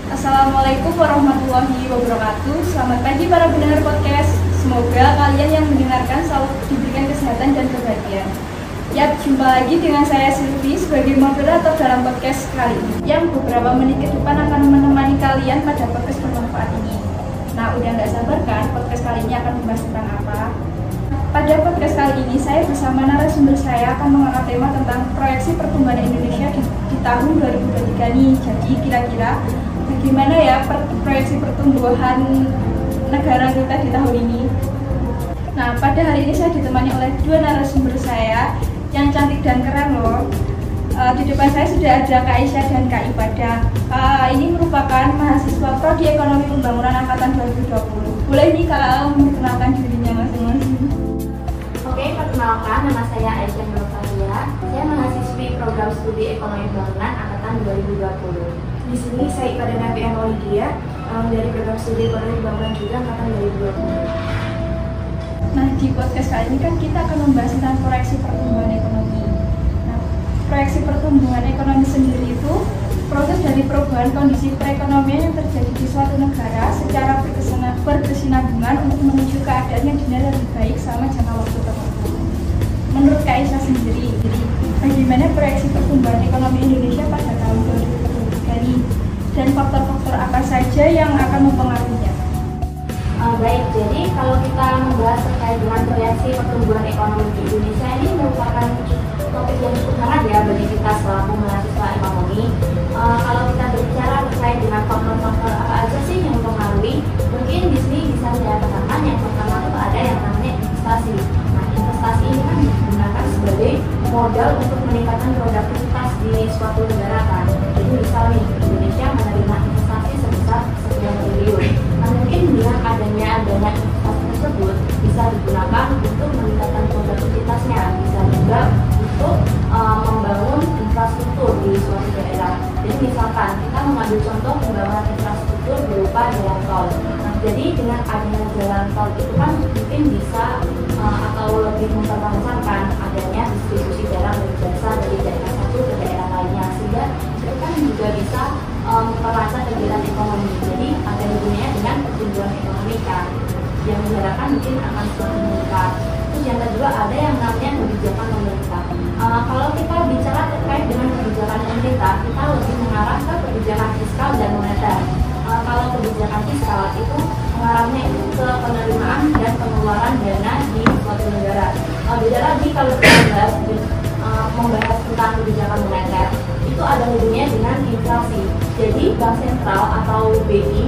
Assalamualaikum warahmatullahi wabarakatuh. Selamat pagi para pendengar podcast. Semoga kalian yang mendengarkan selalu diberikan kesehatan dan kebahagiaan. Ya, jumpa lagi dengan saya Silvi sebagai moderator dalam podcast kali ini, yang beberapa menit ke depan akan menemani kalian pada podcast bermanfaat ini. Nah, udah nggak sabar kan podcast kali ini akan membahas tentang apa? Pada podcast kali ini saya bersama narasumber saya akan mengangkat tema tentang proyeksi pertumbuhan Indonesia di tahun 2023 nih. Jadi kira-kira bagaimana ya proyeksi pertumbuhan negara kita di tahun ini? Nah, pada hari ini saya ditemani oleh dua narasumber saya yang cantik dan keren loh. Di depan saya sudah ada Kak Aisyah dan Kak Ibadah. Ini merupakan mahasiswa Prodi Ekonomi Pembangunan Angkatan 2020. Boleh nih Kak memperkenalkan dirinya masing-masing. Oke, perkenalkan, nama saya Aisyah Nurfalia. Saya mahasiswi program studi Ekonomi Pembangunan Angkatan 2020. Di sini saya Ibadah Nabi Lydia dari program studi Ekonomi Pembangunan juga Angkatan 2020. Nah, di podcast kali ini kan kita akan membahas tentang proyeksi pertumbuhan ekonomi. Nah, proyeksi pertumbuhan ekonomi sendiri itu proses dari perubahan kondisi perekonomian yang terjadi di suatu negara secara berkesinambungan untuk menuju keadaan yang dinilai lebih baik selama jangka waktu tertentu. Menurut Kak Aisyah sendiri, jadi bagaimana proyeksi pertumbuhan ekonomi Indonesia pada tahun 2023 ini dan faktor-faktor apa saja yang akan mempengaruhinya? Baik, jadi kalau kita membahas terkait dengan proyeksi pertumbuhan ekonomi di Indonesia, ini merupakan topik yang cukup hangat ya bagi kita selaku mahasiswa ekonomi. Kalau kita berbicara terkait dengan faktor-faktor apa aja sih yang mempengaruhi, mungkin di sini bisa saya katakan yang pertama itu ada yang namanya investasi. Nah, investasi ini kan digunakan sebagai modal untuk meningkatkan produktivitas di suatu negara kan. Jadi misalnya Indonesia menerima investasi sebesar sekian triliun. Nah, mungkin dengan adanya investasi tersebut bisa digunakan untuk meningkatkan produktivitasnya, bisa juga untuk membangun infrastruktur di suatu daerah. Jadi misalkan kita mengambil contoh pembangunan infrastruktur berupa jalan tol. Nah, jadi dengan adanya jalan tol itu kan mungkin bisa atau lebih memperlancarkan adanya distribusi barang dan jasa dari daerah satu ke daerah lainnya, sehingga itu kan juga bisa memperlancar kegiatan ekonomi. Jadi ada hubungannya dengan pertumbuhan ekonomi kan, yang diharapkan mungkin akan semakin meningkat. Terus yang kedua ada yang namanya kebijakan pemerintah. Kalau kita bicara terkait dengan kebijakan pemerintah, kita lebih mengarah ke kebijakan fiskal dan moneter. Kalau kebijakan fiskal itu mengarahnya itu ke penerimaan dan pengeluaran dana di suatu negara. Beda lagi kalau kita membahas tentang kebijakan moneter, itu ada hubungannya dengan inflasi. Jadi Bank Sentral atau BI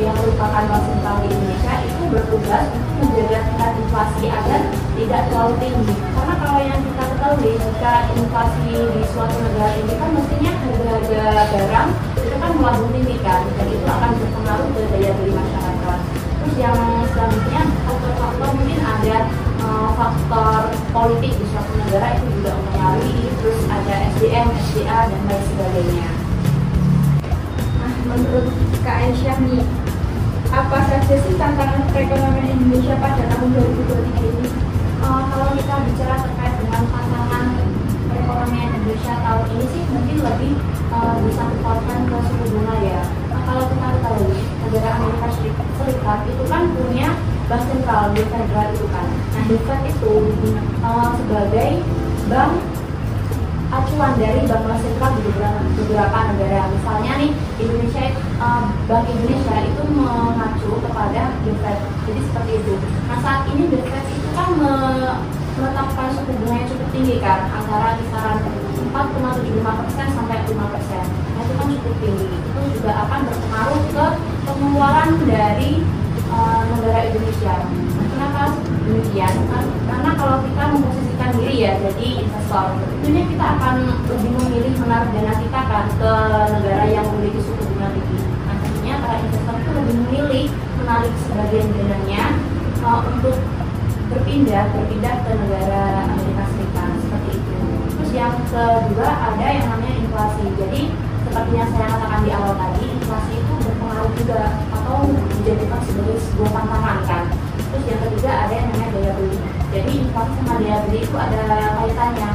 yang merupakan bank sentral di Indonesia itu bertugas untuk menjaga tingkat inflasi agar tidak terlalu tinggi. Karena kalau yang kita ketahui, jika inflasi di suatu negara ini kan mestinya harga-harga barang itu kan melambung tinggi kan, dan itu akan berpengaruh ke daya beli masyarakat. Terus yang selanjutnya faktor-faktor mungkin ada faktor politik di suatu negara itu juga mempengaruhi. Terus ada SDM, SDA dan lain sebagainya. Nah, menurut Kak Aisyah nih, apa saja sih tantangan perekonomian Indonesia pada tahun 2023 ini? Kalau kita bicara terkait dengan tantangan perekonomian Indonesia tahun ini sih mungkin lebih bisa dipautkan ke suku bunga ya. Nah, kalau kita ketahui negara Amerika Serikat itu kan punya bank sentral di federal itu kan. Nah, The Fed itu sebagai bank acuan dari bank sentral di beberapa negara. Misalnya nih Indonesia, Bank Indonesia itu mengacu kepada The Fed. Jadi seperti itu. Nah, saat ini The Fed itu kan menetapkan suku bunga yang cukup tinggi kan, antara kisaran 4,75% sampai 5%. Nah, itu kan cukup tinggi. Itu juga akan berpengaruh ke pengeluaran dari negara Indonesia. Nah, kenapa demikian? Karena kalau kita memposisikan diri ya jadi investor, tentunya kita akan lebih memilih menaruh dana kita kan ke negara yang memiliki suku bunga tinggi. Nah, tentunya para investor itu lebih memilih menarik sebagian dananya untuk berpindah ke negara Amerika Serikat seperti itu. Terus yang kedua ada yang namanya inflasi. Jadi seperti yang saya katakan di awal tadi, inflasi itu berpengaruh juga atau dijadikan sebagai sebuah tantangan kan. Terus yang ketiga ada yang namanya daya beli. Jadi inflasi sama daya beli itu ada kaitannya.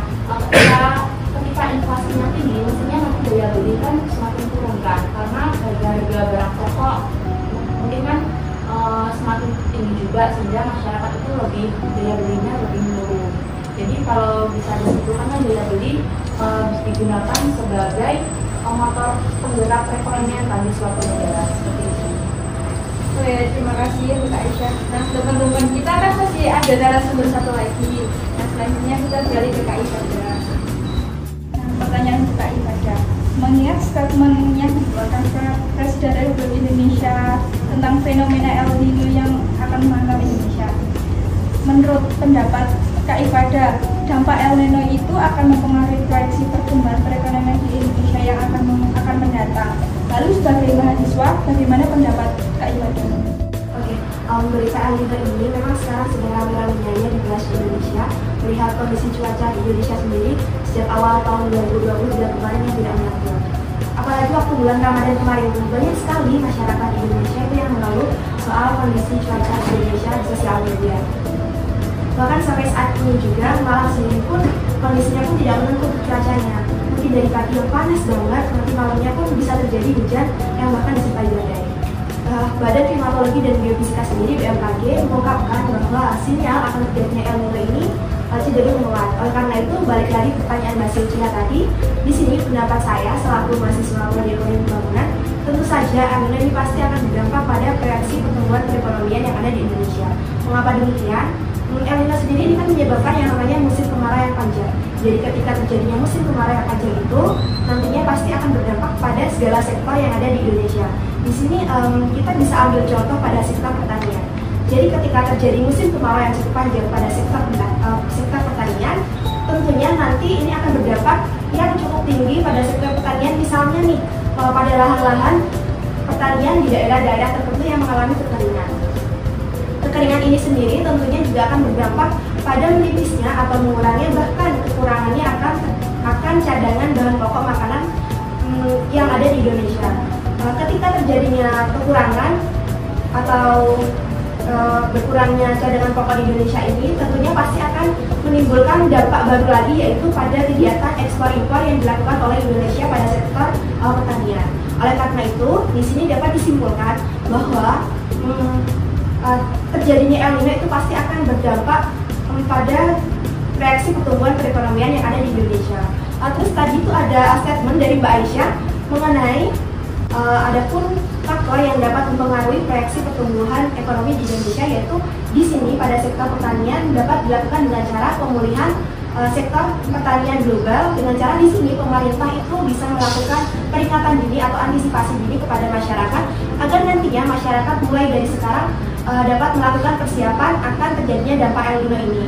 Ketika inflasinya tinggi, mestinya nanti daya beli kan semakin turun kan, karena harga juga sehingga masyarakat itu lebih daya belinya lebih menurun. Jadi kalau bisa disimpulkan kan daya beli digunakan sebagai motor penggerak perekonomian bagi suatu negara seperti itu. Oke, terima kasih Bu Aisyah. Nah, teman-teman kita kan masih ada narasumber satu lagi. Nah, selanjutnya kita beralih ke Kak Ifadah. Nah, pertanyaan Bu Kak Ifadah. Mengingat statement yang dikeluarkan Presiden Republik Indonesia tentang fenomena El Nino yang akan menghantam Indonesia, menurut pendapat Kak Ifadah, dampak El Nino itu akan mempengaruhi proyeksi pertumbuhan perekonomian di Indonesia yang akan mendatang. Lalu sebagai mahasiswa, bagaimana pendapat Kak Ifadah? Oke, berita El Nino ini memang sekarang sedang ramai-ramainya dibahas di Indonesia. Melihat kondisi cuaca di Indonesia sendiri sejak awal tahun 2020 hingga kemarin yang tidak menentu. Apalagi waktu bulan Ramadan kemarin, banyak sekali masyarakat di Indonesia itu yang mengeluh soal kondisi cuaca di Indonesia di sosial media. Bahkan sampai saat ini juga Malang sendiri pun kondisinya pun tidak menentu cuacanya. Mungkin dari pagi yang panas banget, nanti malamnya pun bisa terjadi hujan yang bahkan disertai badai. Badan Klimatologi dan Geofisika sendiri BMKG mengungkapkan bahwa sinyal akan terjadinya El Nino ini cenderung menguat. Oleh karena itu, balik lagi pertanyaan Mbak Silvia tadi, di sini pendapat saya selaku mahasiswa Prodi Ekonomi Pembangunan, tentu saja El Nino ini pasti akan berdampak pada proyeksi pertumbuhan perekonomian yang ada di Indonesia. Mengapa demikian? El Nino sendiri ini kan menyebabkan yang namanya musim kemarau yang panjang. Jadi ketika terjadinya musim kemarau yang panjang itu, nantinya pasti akan berdampak pada segala sektor yang ada di Indonesia. Di sini kita bisa ambil contoh pada sektor pertanian. Jadi ketika terjadi musim kemarau yang cukup panjang pada sektor pertanian, tentunya nanti ini akan berdampak yang cukup tinggi pada sektor pertanian. Misalnya nih, pada lahan-lahan pertanian di daerah-daerah tertentu yang mengalami kekeringan. Kekeringan ini sendiri tentunya juga akan berdampak pada menipisnya atau mengurangi bahkan kekurangannya akan cadangan bahan pokok makanan yang ada di Indonesia. Ketika terjadinya kekurangan atau berkurangnya cadangan pokok di Indonesia ini tentunya pasti akan menimbulkan dampak baru lagi, yaitu pada kegiatan ekspor impor yang dilakukan oleh Indonesia pada sektor pertanian. Oleh karena itu, di sini dapat disimpulkan bahwa terjadinya El Nino itu pasti akan berdampak pada reaksi pertumbuhan perekonomian yang ada di Indonesia. Terus tadi itu ada statement dari Mbak Aisyah mengenai adapun faktor yang dapat mempengaruhi proyeksi pertumbuhan ekonomi di Indonesia, yaitu di sini pada sektor pertanian dapat dilakukan dengan cara pemulihan sektor pertanian global, dengan cara di sini pemerintah itu bisa melakukan peringatan dini atau antisipasi dini kepada masyarakat agar nantinya masyarakat mulai dari sekarang dapat melakukan persiapan akan terjadinya dampak El Nino ini.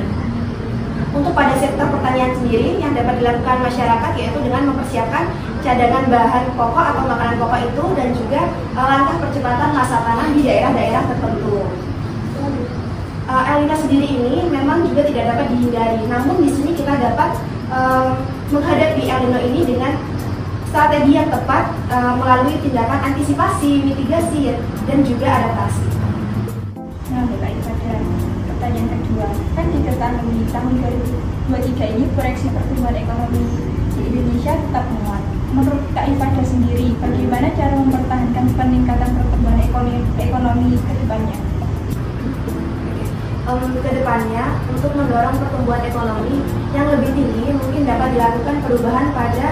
Untuk pada sektor pertanian sendiri yang dapat dilakukan masyarakat yaitu dengan mempersiapkan cadangan bahan pokok atau makanan pokok itu dan juga langkah percepatan masa tanam di daerah-daerah tertentu. El Nino sendiri ini memang juga tidak dapat dihindari, namun di sini kita dapat menghadapi El Nino ini dengan strategi yang tepat melalui tindakan antisipasi, mitigasi, dan juga adaptasi. Nah, Mbak Ifadah, pertanyaan kedua, kan diketahui tahun 2023 ini proyeksi pertumbuhan ekonomi di Indonesia tetap menguat. Menurut Kak Ifadah sendiri, bagaimana cara mempertahankan peningkatan pertumbuhan ekonomi ke depannya? Ke depannya, untuk mendorong pertumbuhan ekonomi yang lebih tinggi, mungkin dapat dilakukan perubahan pada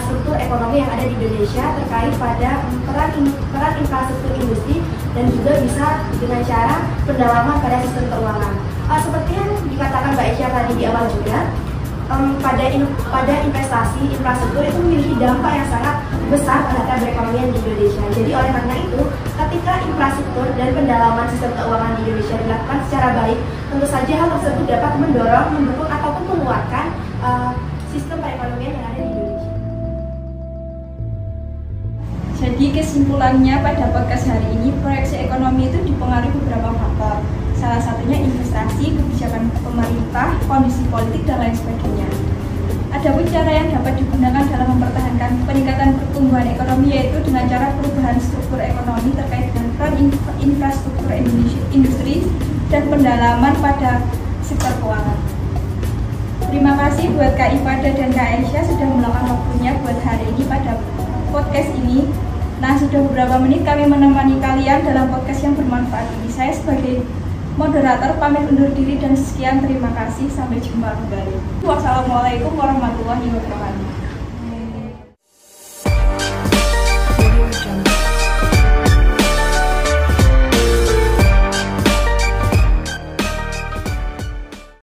struktur ekonomi yang ada di Indonesia terkait pada peran infrastruktur industri dan juga bisa dengan cara pendalaman pada sistem keuangan. Seperti yang dikatakan Mbak Aisyah tadi di awal juga, pada investasi infrastruktur itu memiliki dampak yang sangat besar terhadap perekonomian di Indonesia. Jadi oleh karena itu, ketika infrastruktur dan pendalaman sistem keuangan di Indonesia dilakukan secara baik, tentu saja hal tersebut dapat mendorong, mendukung ataupun menguatkan sistem perekonomian yang ada di Indonesia. Jadi kesimpulannya pada podcast hari ini, proyeksi ekonomi itu dipengaruhi beberapa faktor. Salah satunya investasi, kebijakan pemerintah, kondisi politik, dan lain sebagainya. Ada pun cara yang dapat digunakan dalam mempertahankan peningkatan pertumbuhan ekonomi, yaitu dengan cara perubahan struktur ekonomi terkait dengan peran infrastruktur industri dan pendalaman pada sektor keuangan. Terima kasih buat Kak Ifadah dan Kak Aisyah sudah meluangkan waktunya buat hari ini pada podcast ini. Nah, sudah beberapa menit kami menemani kalian dalam podcast yang bermanfaat ini. Saya sebagai Moderator pamit undur diri dan sekian, terima kasih, sampai jumpa kembali. Wassalamualaikum warahmatullahi wabarakatuh.